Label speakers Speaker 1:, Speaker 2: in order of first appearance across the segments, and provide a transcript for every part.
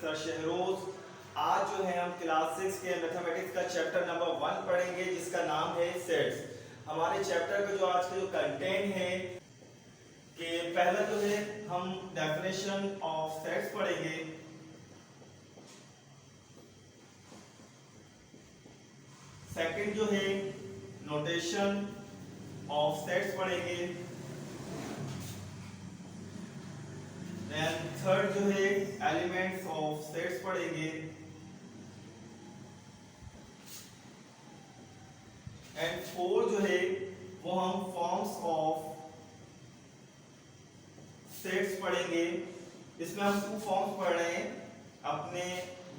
Speaker 1: Mister Shahroz. आज जो है हम क्लास 6 के मैथमेटिक्स का चैप्टर नंबर 1 पढ़ेंगे जिसका नाम है सेट्स। हमारे चैप्टर का जो आज का जो कंटेंट है कि पहला जो है हम डेफिनेशन ऑफ सेट्स पढ़ेंगे, सेकंड जो है नोटेशन ऑफ सेट्स पढ़ेंगे, देन थर्ड जो है एलिमेंट्स ऑफ सेट्स पढ़ेंगे, एंड फोर जो है वो हम फॉर्म्स ऑफ सेट्स पढ़ेंगे। इसमें हम 2 फॉर्म्स पढ़ रहे हैं अपने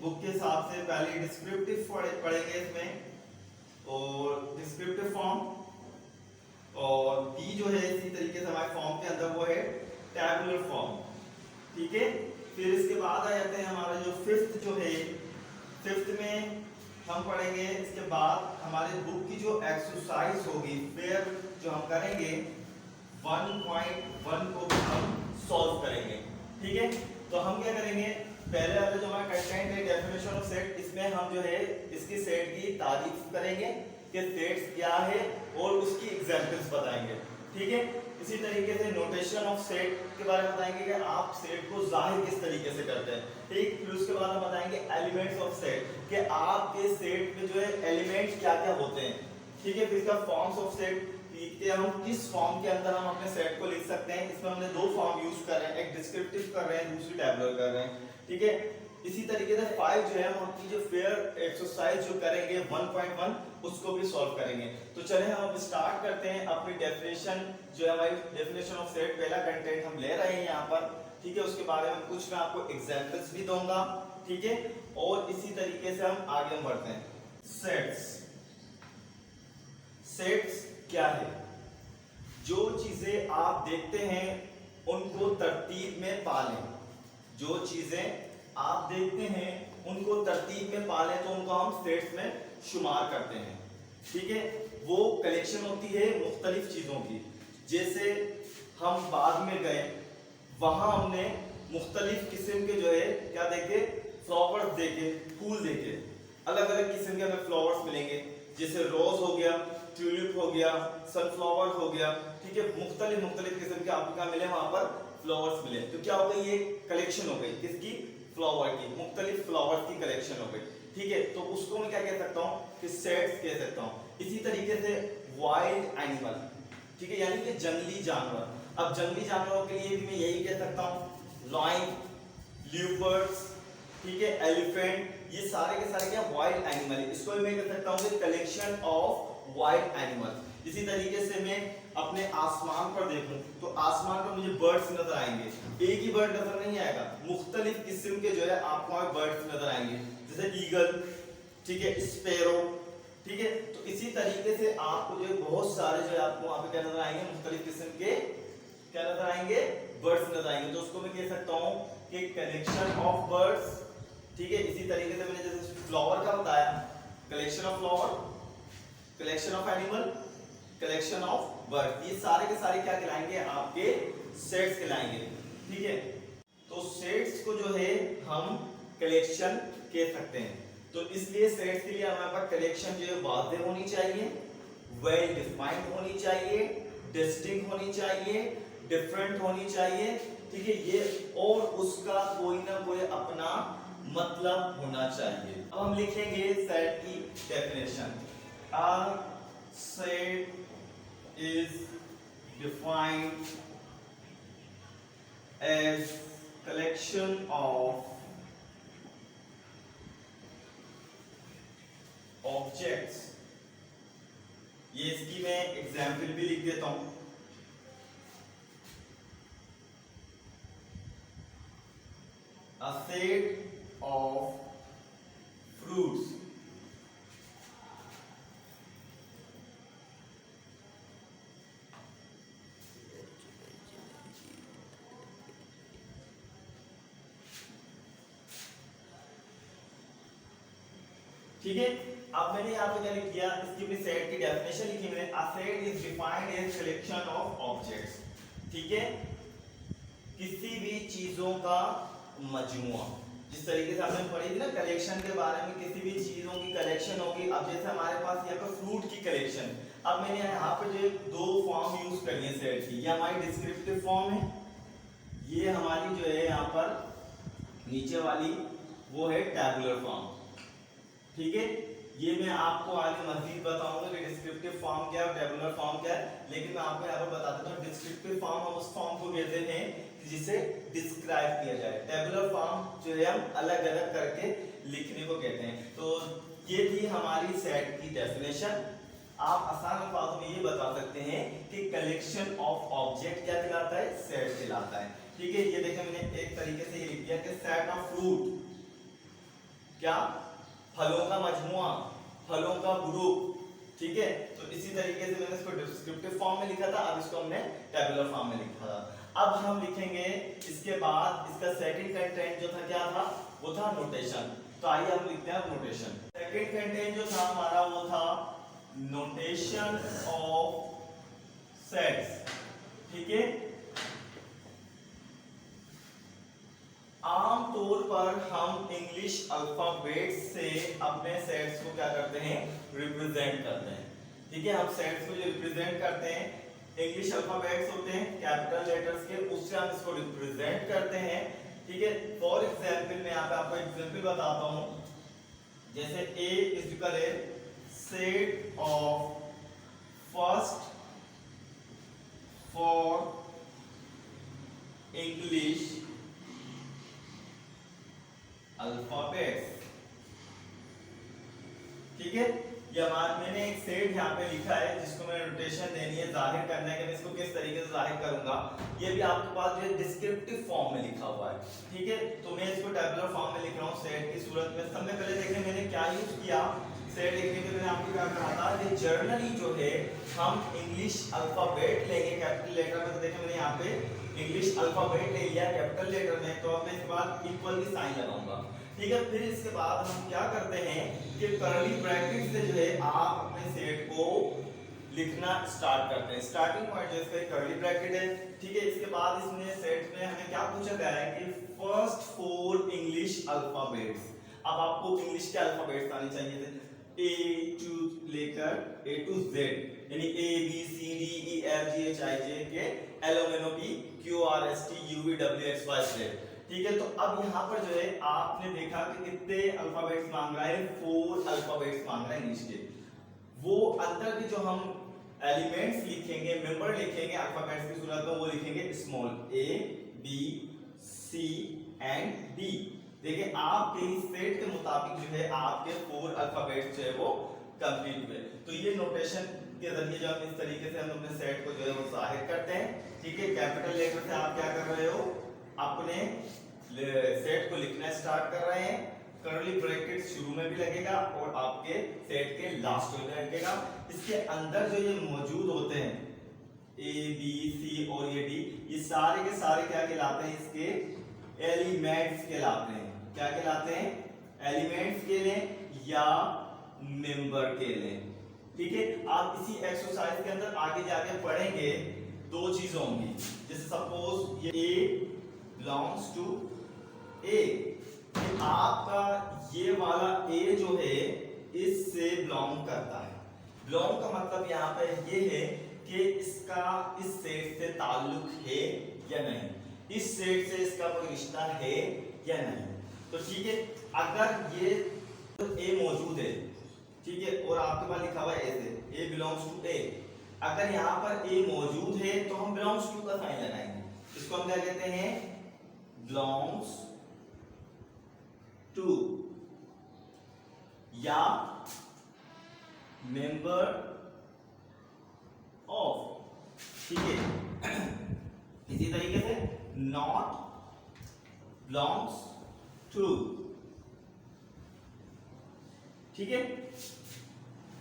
Speaker 1: बुक के हिसाब से। पहले डिस्क्रिप्टिव पढ़ेंगे इसमें और डिस्क्रिप्टिव फॉर्म, और बी जो है इसी तरीके से हमारे फॉर्म के अंदर वो है टैबुलर फॉर्म। ठीक है, फिर इसके बाद आ जाते हैं हमारा जो फिफ्थ जो है, फिफ्थ में हम पढ़ेंगे इसके बाद हमारे बुक की जो एक्सरसाइज होगी फिर जो हम करेंगे 1.1 को भी हम सॉल्व करेंगे। ठीक है, तो हम क्या करेंगे, पहले वाला जो हमारा कंटेंट है डेफिनेशन ऑफ सेट, इसमें हम जो है इसकी सेट की तारीफ करेंगे कि सेट्स क्या है और उसकी एग्जांपल्स बताएंगे। ठीक है, इसी तरीके से नोटेशन ऑफ सेट के बारे में बताएंगे कि आप सेट को जाहिर किस तरीके से करते हैं। ठीक, फिर उसके बाद हम बताएंगे एलिमेंट्स ऑफ सेट कि आपके सेट में जो है एलिमेंट्स क्या क्या होते हैं। ठीक है, फिर इसका फॉर्म्स ऑफ सेट कि हम किस फॉर्म के अंदर हम अपने सेट को लिख सकते हैं। इसमें हमने 2 फॉर्म यूज कर रहे हैं, एक डिस्क्रिप्टिव कर रहे हैं, दूसरी टैबुलर कर रहे हैं। ठीक है, इसी तरीके से 5 जो है हम अपनी जो फेयर एक्सरसाइज जो करेंगे 1.1 उसको भी सॉल्व करेंगे। तो चलें हम अब स्टार्ट करते हैं अपनी डेफिनेशन जो है हमारी डेफिनेशन ऑफ सेट। पहला कंटेंट हम ले रहे हैं यहाँ पर। ठीक है, उसके बारे में कुछ मैं आपको एग्जांपल्स भी दूंगा। ठीक है, और इसी तरीके से हम आगे बढ़ते हैं। सेट्स, सेट्स क्या है? जो चीजें आप देखते हैं उनको तरतीब में पालें। जो चीजें आप देखते हैं उनको तरतीब में पालें तो उनको हम सेट्स में शुमार करते हैं। ठीक है, वो कलेक्शन होती है मुख्तलिफ चीजों की। जैसे हम बाग में गए, वहां हमने मुख्तलिफ किस्म के जो है क्या देखे, फ्लावर्स देखे, फूल देखे। अलग अलग किस्म के हमें फ्लावर्स मिलेंगे, जैसे रोज हो गया, ट्यूलिप हो गया, सनफ्लावर हो गया। ठीक है, मुख्तलिफ किस्म के आपको क्या मिले, वहां पर फ्लावर्स मिले। तो क्या हो गई, ये कलेक्शन हो गई किसकी, फ्लावर की, मुख्तलिफ फ्लावर्स की कलेक्शन हो गई। ठीक है, तो उसको मैं क्या कह सकता हूँ कि सेट्स कह सकता हूँ। इसी तरीके से वाइल्ड एनिमल, ठीक है, यानी कि जंगली जानवर। अब जंगली जानवरों के लिए भी मैं यही कह सकता हूँ, लायन, लियोपार्ड्स, ठीक है, एलिफेंट, ये सारे के सारे क्या वाइल्ड एनिमल है। इसको मैं कह सकता हूँ कलेक्शन ऑफ वाइल्ड एनिमल। इसी तरीके से मैं अपने आसमान पर देखूं तो आसमान पर मुझे बर्ड्स नजर आएंगे। एक ही बर्ड नजर नहीं आएगा, मुख्तलिफ किस्म के जो है आपको बर्ड्स नजर आएंगे, जैसे ईगल, ठीक है, स्पैरो। ठीक है, तो इसी तरीके से आपको जो है बहुत सारे जो है आपको वहां पे क्या नजर आएंगे, मुख्तलिफ किस्म के क्या नजर आएंगे, बर्ड्स नजर आएंगे। तो उसको मैं कह सकता हूँ कि कलेक्शन ऑफ बर्ड्स। ठीक है, इसी तरीके से मैंने जैसे फ्लावर का बताया, collection of flower, collection of animal, collection of bird, ये सारे के सारे क्या कहलाएंगे, आपके सेट्स कहलाएंगे। ठीक है, तो सेट्स को जो है हम कलेक्शन कह सकते हैं। तो इसलिए सेट्स के लिए हमारे पास कलेक्शन जो है वाज़ेह होनी चाहिए, वेल डिफाइंड होनी चाहिए, डिस्टिंक्ट होनी चाहिए, डिफरेंट होनी चाहिए। ठीक है, ये और उसका कोई ना कोई अपना मतलब होना चाहिए। अब हम लिखेंगे सेट की definition. A set is defined as collection of objects। ये इसकी मैं एग्जाम्पल भी लिख देता हूं। A set of fruits ठीक है, अब मैंने यहाँ पे क्या लिख दिया, इसकी भी सेट की डेफिनेशन लिखी मैंने। A set is defined as collection of objects. ठीक है, किसी भी चीजों का मजमुआ। जिस तरीके से हमने पढ़ी थी ना कलेक्शन के बारे में, किसी भी चीजों की कलेक्शन होगी। अब जैसे हमारे पास यहाँ पर फ्रूट की कलेक्शन, अब मैंने यहाँ पे जो दो फॉर्म यूज करी है सेट की, ये हमारी डिस्क्रिप्टिव फॉर्म है, ये हमारी जो है यहाँ पर नीचे वाली वो है टैबुलर फॉर्म। ठीक है, ये मैं आपको आगे मजीद बताऊंगा कि डिस्क्रिप्टिव फॉर्म क्या है, टैबुलर फॉर्म क्या है, लेकिन मैं आपको यहाँ पर बता देता हूँ डिस्क्रिप्टिव फॉर्म हम उस फॉर्म को कहते हैं जिसे डिस्क्राइब किया जाए। टैबुलर फॉर्म जो है हम अलग अलग करके लिखने को कहते हैं। तो ये थी हमारी सेट की डेफिनेशन। आप आसान अल्फाजों में ये बता सकते हैं कि कलेक्शन ऑफ ऑब्जेक्ट क्या कहलाता है, सेट कहलाता है। ठीक है, ये देखिए मैंने एक तरीके से ये लिख दिया कि सेट ऑफ फ्रूट, क्या, फलों का मजमुआ, फलों का ग्रुप। ठीक है, तो इसी तरीके से मैंने इसको डिस्क्रिप्टिव फॉर्म में लिखा था, अब इसको हमने टैबुलर फॉर्म में लिखा था। अब हम लिखेंगे इसके बाद इसका सेकंड कंटेंट जो था क्या था, वो था नोटेशन। तो आइए हम लिखते हैं नोटेशन। सेकंड कंटेंट जो था हमारा वो था नोटेशन ऑफ सेट्स। ठीक है, आमतौर पर हम इंग्लिश अल्फाबेट से अपने सेट्स को क्या करते हैं, रिप्रेजेंट करते हैं। ठीक है, हम सेट्स को जो रिप्रेजेंट करते हैं, इंग्लिश अल्फाबेट्स होते हैं कैपिटल लेटर्स के, उससे हम इसको रिप्रेजेंट करते हैं। ठीक है, फॉर एग्जांपल मैं यहाँ पे आपको एग्जांपल बताता हूँ, जैसे A इज इक्वल है set of first for English alphabets. ठीक है, ये हमारा मैंने एक सेट यहाँ पे लिखा है जिसको मैंने नोटेशन देनी है, जाहिर करना है कि मैं इसको किस तरीके से जाहिर करूंगा। ये भी आपके पास जो है डिस्क्रिप्टिव फॉर्म में लिखा हुआ है। ठीक है, तो मैं इसको टैबुलर फॉर्म में लिख रहा हूँ सेट की सूरत में। सबसे पहले देखिए मैंने क्या यूज किया, सेट लिखने के लिए मैंने आपको क्या कहा था कि जर्नली जो है हम इंग्लिश अल्फाबेट लेंगे कैपिटल लेटर में। तो देखिए मैंने यहाँ पे इंग्लिश अल्फाबेट ले लिया कैपिटल लेटर में, तो अब मैं इसके बाद इक्वल की साइन लगाऊंगा। ठीक है, फिर इसके बाद हम क्या करते हैं कि कर्ली ब्रैकेट से जो है आप अपने सेट को लिखना स्टार्ट करते हैं। स्टार्टिंग पॉइंट जो इसका कर्ली ब्रैकेट है। ठीक है, इसके बाद इसमें सेट में हमें क्या पूछा गया है कि फर्स्ट 4 इंग्लिश अल्फाबेट्स। अब आपको इंग्लिश के अल्फाबेट्स आने चाहिए थे, A टू लेकर A टू Z, यानी A B C D E F G H I J K L M N O P Q R S T U V W X Y Z। ठीक है, तो अब यहाँ पर जो है आपने देखा कि कितने अल्फाबेट्स मांग रहा है, 4 अल्फाबेट्स मांग रहा है इंग्लिश के। वो अंदर के जो हम एलिमेंट्स लिखेंगे, मेंबर लिखेंगे अल्फाबेट्स की सूरत में, वो लिखेंगे small A B C and D। देखिए आपके इस सेट के मुताबिक जो है आपके 4 अल्फाबेट्स जो है वो कंप्लीट हुए। तो ये नोटेशन के जरिए जो हम इस तरीके से हम अपने सेट को जो है वो जाहिर करते हैं। ठीक है, कैपिटल लेटर से आप क्या कर रहे हो, अपने सेट को लिखना स्टार्ट कर रहे हैं। कर्ली ब्रैकेट शुरू में भी लगेगा और आपके सेट के लास्ट में लगेगा। इसके अंदर जो ये मौजूद होते हैं A B C और ये D, ये सारे के सारे क्या कहलाते हैं, इसके एलिमेंट्स कहलाते हैं। क्या कहलाते हैं, एलिमेंट्स के लिए या मेंबर के लिए। ठीक है, आप इसी एक्सरसाइज के अंदर आगे जाके पढ़ेंगे, दो चीजें होंगी। जैसे सपोज ये A बिलोंग्स टू A, आपका ये वाला A जो है इससे बिलोंग करता है। बिलोंग का मतलब यहाँ पे ये है कि इसका इस सेट से ताल्लुक है या नहीं, इस सेट से इसका कोई रिश्ता है या नहीं। तो ठीक है, अगर ये A मौजूद है, ठीक है, और आपके पास लिखा हुआ है A से, A बिलोंग्स टू A, अगर यहाँ पर A मौजूद है तो हम बिलोंग्स टू का साइन लगाएंगे। इसको हम क्या कहते हैं, बिलोंग्स टू या मेंबर ऑफ। ठीक है, इसी तरीके से नॉट बिलोंग्स टू। ठीक है,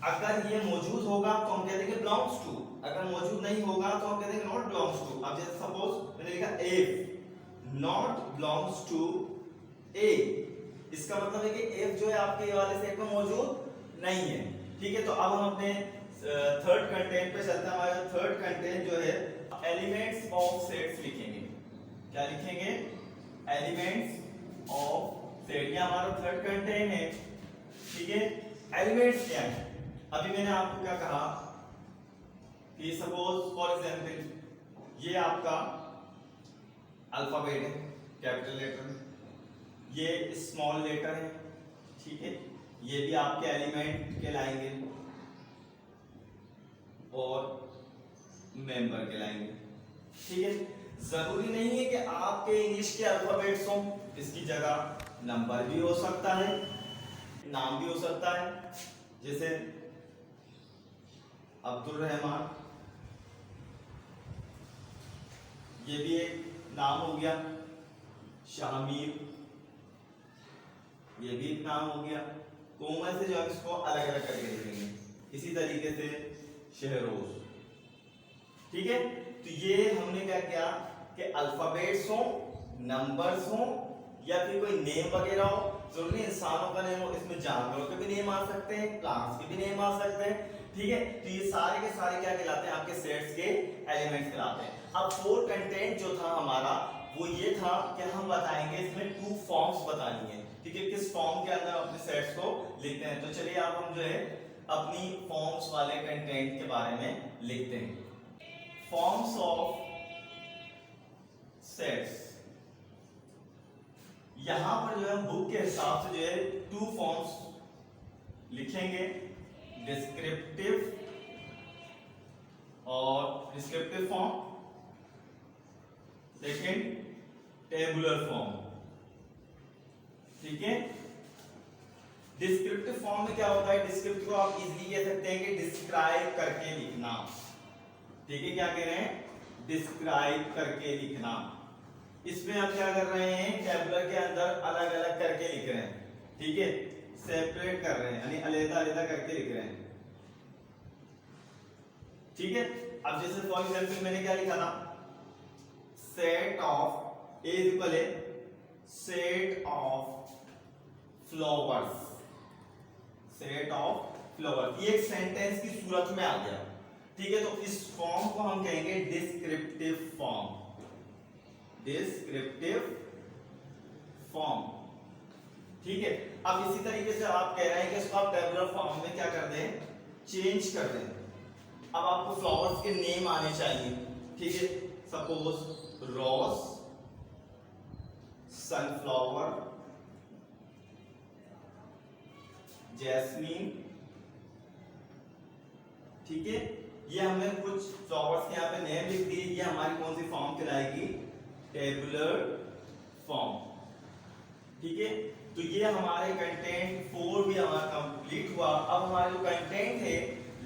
Speaker 1: अगर ये मौजूद होगा तो हम कहते हैं कि बिलोंग्स टू, अगर मौजूद नहीं होगा तो हम कहते हैं नॉट बिलोंग्स टू। अब जैसे सपोज मैंने लिखा if not belongs to A, इसका मतलब है कि F जो है आपके ये वाले सेट में मौजूद नहीं है। ठीक है, तो अब हम अपने थर्ड कंटेंट पे चलते हैं। हमारा थर्ड कंटेंट जो है एलिमेंट्स ऑफ सेट्स लिखेंगे। क्या लिखेंगे, एलिमेंट्स ऑफ सेट ये हमारा थर्ड कंटेंट है। ठीक है, एलिमेंट्स क्या है? अभी मैंने आपको क्या कहा कि सपोज फॉर एग्जांपल ये आपका अल्फाबेट है कैपिटल लेटर में, ये स्मॉल लेटर है। ठीक है, ये भी आपके एलिमेंट कहलाएंगे और मेंबर कहलाएंगे। ठीक है, जरूरी नहीं है कि आपके इंग्लिश के अल्फाबेट्स हों, इसकी जगह नंबर भी हो सकता है, नाम भी हो सकता है। जैसे अब्दुल रहमान, ये भी एक नाम हो गया। शामिर, ये भी एक नाम हो गया। कोमल से जो है इसको अलग अलग करके लिखेंगे। इसी तरीके से शहरोज। ठीक है, तो ये हमने क्या किया कि अल्फाबेट्स हो, नंबर्स हो या फिर कोई नेम वगैरह हो। जरूरी इंसानों का नेम हो, इसमें जानवरों के भी नेम आ सकते हैं, प्लांट्स के भी नेम आ सकते हैं। ठीक है, तो ये सारे के सारे क्या कहलाते हैं? आपके सेट्स के एलिमेंट्स कहलाते हैं। अब फोर कंटेंट जो था हमारा वो ये था कि हम बताएंगे इसमें टू फॉर्म्स बतानी है। ठीक है, किस फॉर्म के अंदर अपने सेट्स को लिखते हैं। तो चलिए अब हम जो है अपनी फॉर्म्स वाले कंटेंट के बारे में लिखते हैं। फॉर्म्स ऑफ सेट्स, यहां पर जो है बुक के हिसाब से जो है टू फॉर्म्स लिखेंगे, डिस्क्रिप्टिव और descriptive form, second tabular form. ठीक है, डिस्क्रिप्टिव फॉर्म में क्या होता है? डिस्क्रिप्टिव को आप इजीली कह सकते हैं कि डिस्क्राइब करके लिखना। ठीक है, क्या कह रहे हैं? डिस्क्राइब करके लिखना। इसमें हम क्या कर रहे हैं? टेबुलर के अंदर अलग अलग करके लिख रहे हैं। ठीक है, सेपरेट कर रहे हैं, यानी अलग-अलग करके लिख रहे हैं। ठीक है, अब जैसे फॉर एग्जांपल मैंने क्या लिखा था? Set of A is equal है set of flowers, set of flowers. ये एक सेंटेंस की सूरत में आ गया। ठीक है, तो इस फॉर्म को हम कहेंगे डिस्क्रिप्टिव फॉर्म, डिस्क्रिप्टिव फॉर्म। ठीक है, अब इसी तरीके से आप कह रहे हैं कि इसको आप टेबुलर फॉर्म में क्या कर दें? चेंज कर दें। अब आपको फ्लावर्स के नेम आने चाहिए। ठीक है, सपोज रोज, सनफ्लावर, जैस्मीन। ठीक है, ये हमने कुछ फ्लावर्स के यहाँ पे नेम लिख दिए। ये हमारी कौन सी फॉर्म कहलाएगी? Tabular form. ठीक है, तो ये हमारे कंटेंट 4 भी हमारा कंप्लीट हुआ। अब हमारा जो कंटेंट है,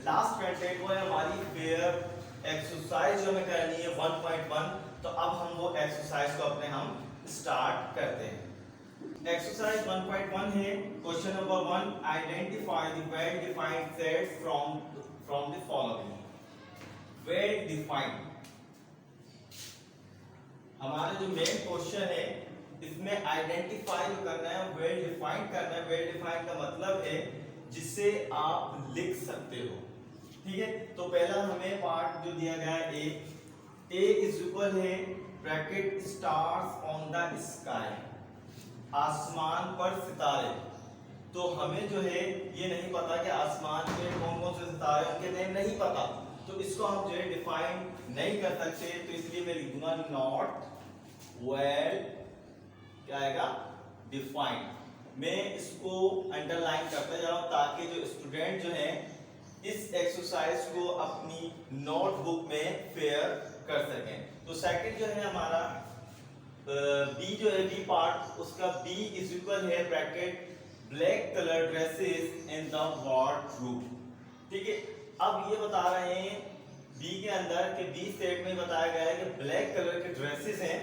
Speaker 1: लास्ट कंटेंट, वो है हमारी फेयर एक्सरसाइज जो हमें करनी है 1.1। तो अब हम वो एक्सरसाइज को अपने हम स्टार्ट करते हैं। एक्सरसाइज 1.1 है। Question number 1, identify the well defined sets from the following. Well defined हमारा जो मेन क्वेश्चन है, इसमें आइडेंटिफाई जो करना है, वेल डिफाइंड करना है। वेल डिफाइंड का मतलब है जिसे आप लिख सकते हो। ठीक है, तो पहला हमें पार्ट जो दिया गया है ए इज इक्वल है bracket stars on the sky, आसमान पर सितारे। तो हमें जो है ये नहीं पता कि आसमान में कौन कौन से सितारे, उनके नेम नहीं पता, तो इसको हम जो है डिफाइन नहीं कर सकते। तो इसलिए मैं लिख दूंगा नॉट वेल, क्या आएगा? डिफाइंड। मैं इसको अंडरलाइन करते जा रहा हूं ताकि जो स्टूडेंट जो है इस एक्सरसाइज को अपनी नोटबुक में फेयर कर सकें। तो सेकंड जो है हमारा बी जो है बी पार्ट, उसका बी इज इक्वल है bracket black colour dresses in the wardrobe. ठीक है, अब ये बता रहे हैं बी के अंदर कि बी सेट में बताया गया है कि ब्लैक कलर के ड्रेसेस हैं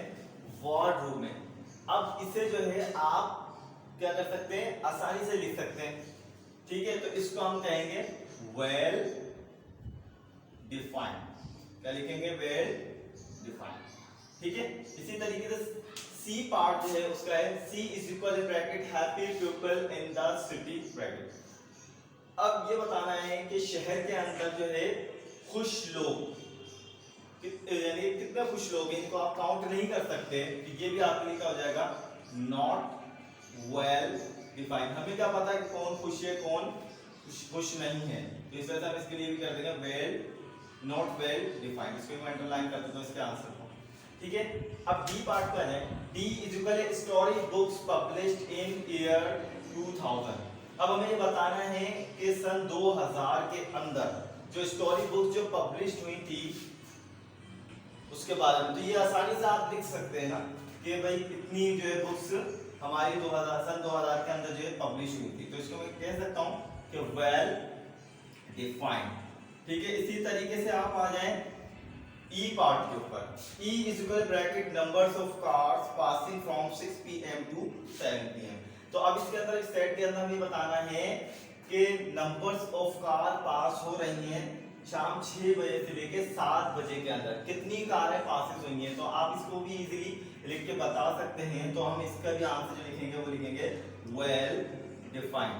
Speaker 1: वार्डरोब में। अब इसे जो है आप क्या कर सकते हैं? आसानी से लिख सकते हैं। ठीक है, तो इसको हम कहेंगे वेल डिफाइंड। क्या लिखेंगे? Well defined. ठीक है, इसी तरीके से सी पार्ट जो है उसका है C is equal bracket happy people in the city bracket. अब ये बताना है कि शहर के अंदर जो है खुश लोग, यानी कितने खुश लोग हैं, इनको आप काउंट नहीं कर सकते। तो ये भी आपके लिए क्या हो जाएगा? Not well defined. हमें क्या पता है कि कौन खुश है कौन खुश नहीं है, तो इस वजह से हम इसके लिए भी कर देंगे वेल नॉट वेल डिफाइंड। इसको मैं अंडरलाइन कर देता हूं इसके आंसर को। ठीक है, अब डी पार्ट पे आ जाए। D is equal story books published in year 2000। अब हमें ये बताना है कि सन 2000 के अंदर जो स्टोरी बुक जो पब्लिश हुई थी उसके बारे में। तो ये आसानी से आप लिख सकते हैं ना कि भाई इतनी जो है बुक्स हमारी 2000 के अंदर जो है पब्लिश हुई थी। तो इसको मैं कह सकता हूं कि वेल डिफाइंड। ठीक है, इसी तरीके से आप आ जाएं ई पार्ट के ऊपर। E is equal bracket numbers of cars passing from 6 PM to 7 PM। तो अब इसके अंदर इस सेट के अंदर हमें बताना है कि नंबर्स ऑफ कार पास हो रही हैं शाम 6 बजे से लेके 7 बजे के अंदर कितनी कारें पासिस हुई हैं। तो आप इसको भी इजीली लिख के बता सकते हैं। तो हम इसका भी आंसर जो लिखेंगे वो लिखेंगे वेल डिफाइंड।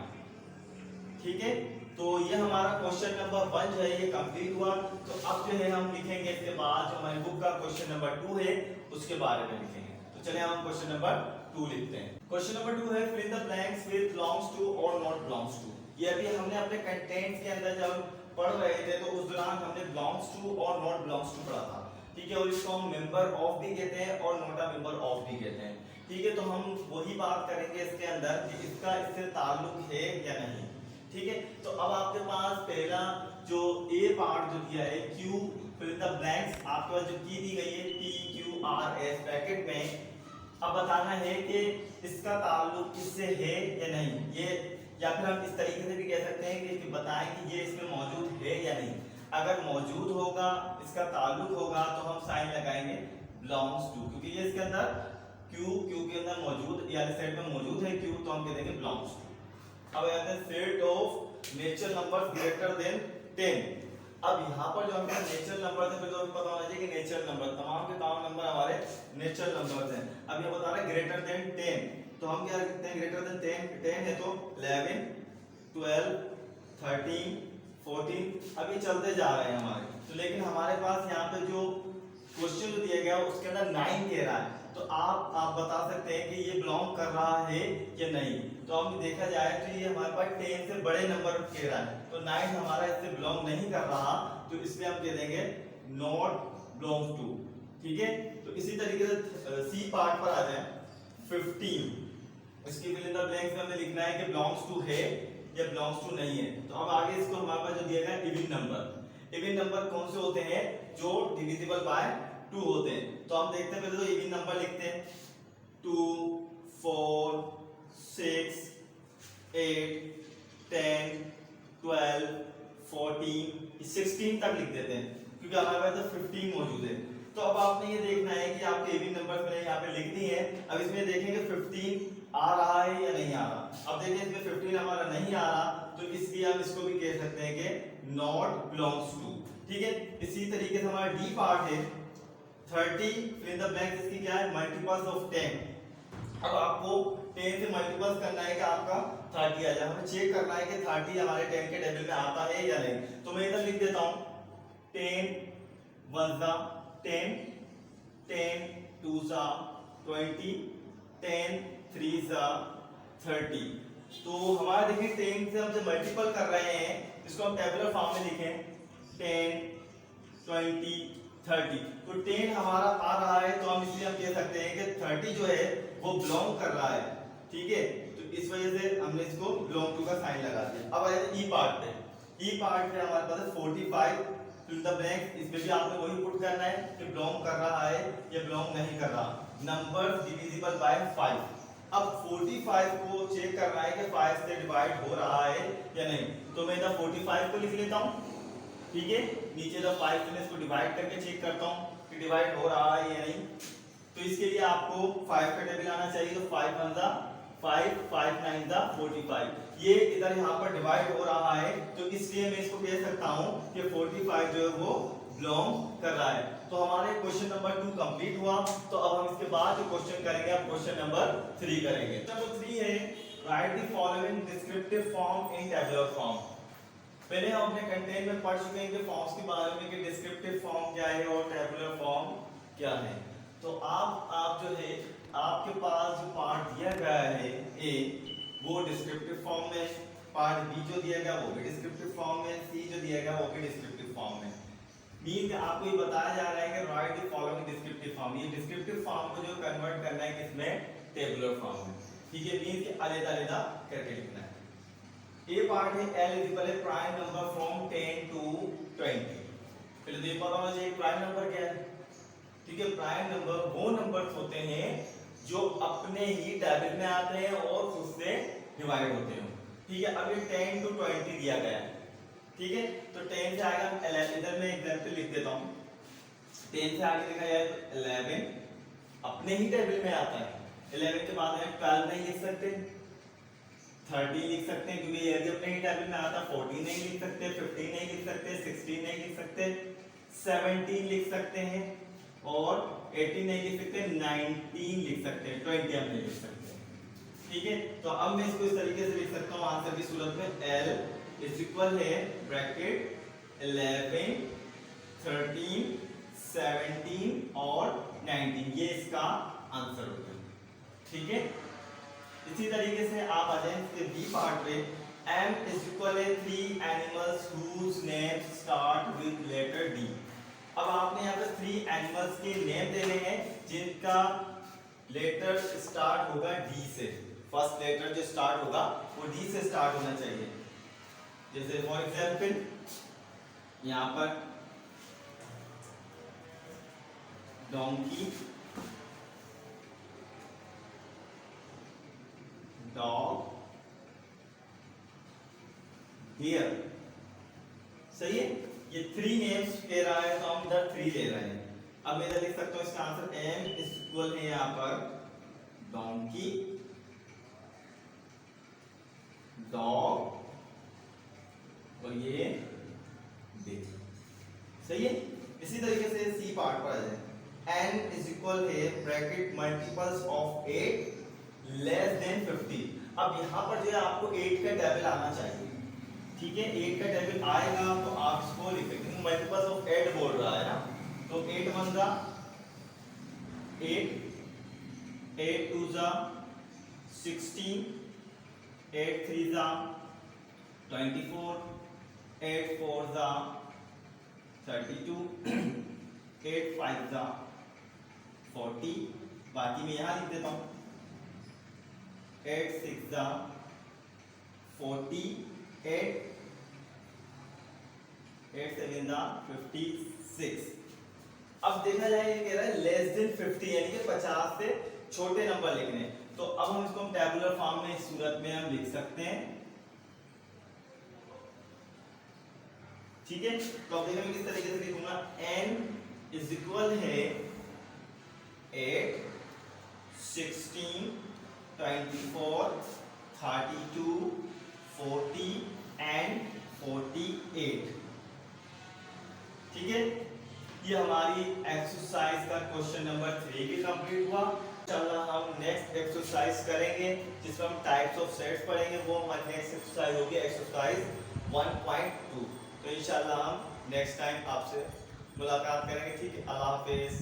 Speaker 1: ठीक है, तो ये हमारा क्वेश्चन नंबर 1 जो है ये कंप्लीट हुआ। तो अब जो है हम लिखेंगे इसके बाद जो हमारी बुक का क्वेश्चन नंबर 2 है उसके बारे में लिखेंगे। तो चलिए हम क्वेश्चन नंबर 2 लिखते हैं। क्वेश्चन नंबर 2 है fill in the blanks with belongs to और नॉट बिलोंग्स टू। ये अभी हमने अपने कंटेंट्स के अंदर जब पढ़ रहे थे तो उस दौरान हमने बिलोंग्स टू और नॉट बिलोंग्स टू पढ़ा था। ठीक है, और इसको हम मेंबर ऑफ भी कहते हैं और नॉट अ मेंबर ऑफ भी कहते हैं। ठीक है, तो हम वही बात करेंगे इसके अंदर कि इसका इससे ताल्लुक है या नहीं। ठीक है, तो अब आपके पास पहला जो ए पार्ट जो दिया है Q fill in the blanks, आपके पास जो की दी गई है PQRS ब्रैकेट में। अब बताना है कि इसका ताल्लुक इससे है या नहीं। ये या फिर हम इस तरीके से भी कह सकते हैं कि बताएं कि ये इसमें मौजूद है या नहीं। अगर मौजूद होगा इसका ताल्लुक होगा तो हम साइन लगाएंगे बिलोंग्स टू, क्योंकि ये इसके अंदर क्यू के अंदर मौजूद यानी सेट में मौजूद है क्यू, तो हम कह देंगे बिलोंग्स टू। अब आते हैं set of natural numbers greater than 10। अब यहाँ पर जो हमारे नेचुरल नंबर है, तो हमें पता होना चाहिए कि नेचुरल नंबर तमाम के तमाम नंबर हमारे नेचुरल नंबर्स हैं। अब ये बता रहा है ग्रेटर देन 10, तो हम क्या लिखते हैं ग्रेटर देन 10 है तो 11 12 13 14 अभी चलते जा रहे हैं हमारे। तो लेकिन हमारे पास यहाँ पे जो क्वेश्चन जो दिया गया उसके अंदर 9 कह रहा है। तो आप बता सकते हैं कि ये बिलोंग कर रहा है या नहीं। तो हम देखा जाए तो ये हमारे पास 10 से बड़े नंबर कह रहा है, तो 9 हमारा इससे बिलोंग नहीं कर रहा, तो इसलिए हम कह देंगे नॉट बिलोंग टू। ठीक है, तो इसी तरीके से सी पार्ट पर आ जाए 15। इसकी फिल इन द ब्लैंक्स में हमें लिखना है कि बिलोंग्स टू है या बिलोंग्स टू नहीं है। तो अब आगे इसको हमारे पास जो दिया गया इवन नंबर। इवन नंबर कौन से होते हैं जो डिविजिबल बाय 2 होते हैं। तो हम देखते हैं पहले तो इवन नंबर लिखते हैं 2 4 6 8 10 12 14 16 तक लिख देते हैं क्योंकि हमारे पास तो 15 मौजूद है। तो अब आपने ये देखना है कि आपके इवन नंबर्स मैंने यहाँ पे लिख दी है। अब इसमें देखेंगे 15 आ रहा है या नहीं आ रहा। अब देखिए इसमें 15 हमारा नहीं आ रहा, तो इसलिए हम इसको भी कह सकते हैं कि नॉट बिलोंग्स टू। ठीक है, इसी तरीके से हमारा डी पार्ट है 30 फिल इन द ब्लैंक्स, इसकी क्या है मल्टीपल्स ऑफ 10। अब आपको 10 से मल्टीपल्स करना है कि आपका 30 आ जाए। हमें चेक करना है कि 30 हमारे 10 के टेबल में आता है या नहीं। तो मैं इधर लिख देता हूं 10 1 सा 10 10 2 सा 20 10 3 सा 30। तो हमारा देखिए 10 से हम जब मल्टीपल कर रहे हैं इसको हम टेबुलर फॉर्म में लिखें 10 20 30। तो 10 हमारा आ रहा है, तो हम इसलिए हम कह सकते हैं कि 30 जो है वो बिलोंग कर रहा है। ठीक है, तो इस वजह से हमने इसको बिलोंग टू का साइन लगा दिया। अब आए ई पार्ट पे। ई पार्ट पे हमारे पास 45 फिल द ब्लैंक। इसमें भी आपने वही पुट करना है कि बिलोंग कर रहा है या बिलोंग नहीं कर रहा। Number divisible by 5। अब 45 को चेक करना है कि 5 से डिवाइड हो रहा है या नहीं। तो मैं इधर 45 को लिख लेता हूं। ठीक है, नीचे जब 5 से इसको डिवाइड करके चेक करता हूं कि डिवाइड हो रहा है या नहीं। तो इसके लिए आपको 5 का टेबल आना चाहिए। तो 5 1 दा 5 5 9 दा 45। ये इधर यहाँ पर डिवाइड हो रहा है, तो इसलिए मैं इसको कह सकता हूँ कि 45 जो है वो बिलोंग कर रहा है। तो हमारे क्वेश्चन नंबर 2 कंप्लीट हुआ। तो अब हम इसके बाद जो क्वेश्चन करेंगे अब क्वेश्चन नंबर 3 करेंगे। नंबर 3 है right the following descriptive form in tabular form. पहले हम अपने कंटेंट में पढ़ चुके हैं कि फॉर्म्स के बारे में कि डिस्क्रिप्टिव फॉर्म क्या है और टेबुलर फॉर्म क्या है। तो आप जो है आपके पास जो पार्ट दिया गया है ए वो डिस्क्रिप्टिव फॉर्म में, पार्ट बी जो दिया गया वो भी डिस्क्रिप्टिव फॉर्म में, सी जो दिया गया वो भी डिस्क्रिप्टिव फॉर्म में। मीन आपको ये बताया जा रहा है कि right the following descriptive form. ये डिस्क्रिप्टिव फॉर्म को जो कन्वर्ट करना है किसमें, टेबुलर फॉर्म में। ठीक है, मीन के अलग-अलग करके लिखना है। ए पार्ट है L is equal prime number from 10 to 20। पहले तो ये पता होना चाहिए प्राइम नंबर क्या है। ठीक है, प्राइम नंबर वो नंबर्स होते हैं जो अपने ही टेबल में आते हैं और उससे डिवाइड होते हैं। ठीक है, अब ये 10 to 20 दिया गया है। ठीक है, तो 10 से आगे हम 11, इधर मैं एग्जांपल लिख देता हूं। 10 से आगे लिखा जाए तो 11 अपने ही टेबल में आता है। 11 के बाद हम 12 नहीं लिख सकते, 13 लिख सकते हैं क्योंकि ये भी अपने ही टेबल में आता है। 14 नहीं लिख सकते, 15 नहीं लिख सकते, 16 नहीं लिख सकते, 17 लिख सकते हैं और 18 नहीं लिख सकते, 19 लिख सकते हैं, 20 हम नहीं लिख सकते। ठीक है, तो अब मैं इसको इस तरीके से लिख सकता हूँ आंसर की सूरत में। L इज इक्वल है ब्रैकेट 11, 13, 17 और 19, ये इसका आंसर होगा। ठीक है, इसी तरीके से आप आ जाए इसके बी पार्ट पे। M इज इक्वल है 3 animals whose name start with letter D। अब आपने यहाँ पे 3 एनिमल्स के नेम देने हैं जिनका लेटर स्टार्ट होगा D से। फर्स्ट लेटर जो स्टार्ट होगा वो D से स्टार्ट होना चाहिए। जैसे फॉर एग्जांपल यहाँ पर डोंकी, डॉग, डियर। सही है, ये 3 नेम्स कह रहा है तो हम इधर 3 ले रहे हैं। अब मैं इधर लिख सकता हूँ इसका आंसर M इज इक्वल है यहाँ पर डोंकी, डॉग और ये डियर। सही है, इसी तरीके से सी पार्ट पर आ जाए। N इज इक्वल है bracket multiples of 8 less than 50। अब यहाँ पर जो है आपको 8 का टेबल आना चाहिए। ठीक है, 8 का टेबल आएगा तो आप इसको लिख सकते हैं। मल्टीपल्स ऑफ 8 बोल रहा है ना, तो 8 1 जा 8, 8 2 जा 16, 8 3 जा 24, 8 4 जा 32, 8 5 जा 40। बाकी मैं यहाँ लिख देता हूँ 8 6 जा 48, 8 7 जा 56। अब देखा जाए ये कह रहा है लेस देन 50 यानी कि 50 से छोटे नंबर लिखने। तो अब हम इसको टेबुलर फॉर्म में इस सूरत में हम लिख सकते हैं। ठीक है, तो अब देखिए मैं किस तरीके से लिखूंगा। n इज इक्वल है 8, 16, 24, 32, 40 एंड 48। ठीक है, ये हमारी एक्सरसाइज का क्वेश्चन नंबर 3 भी कंप्लीट हुआ। इंशाल्लाह हम नेक्स्ट एक्सरसाइज करेंगे जिसमें हम टाइप्स ऑफ सेट्स पढ़ेंगे। वो हमारी नेक्स्ट एक्सरसाइज होगी एक्सरसाइज 1.2। तो इंशाल्लाह हम नेक्स्ट टाइम आपसे मुलाकात करेंगे। ठीक है, अल्लाह हाफिज़।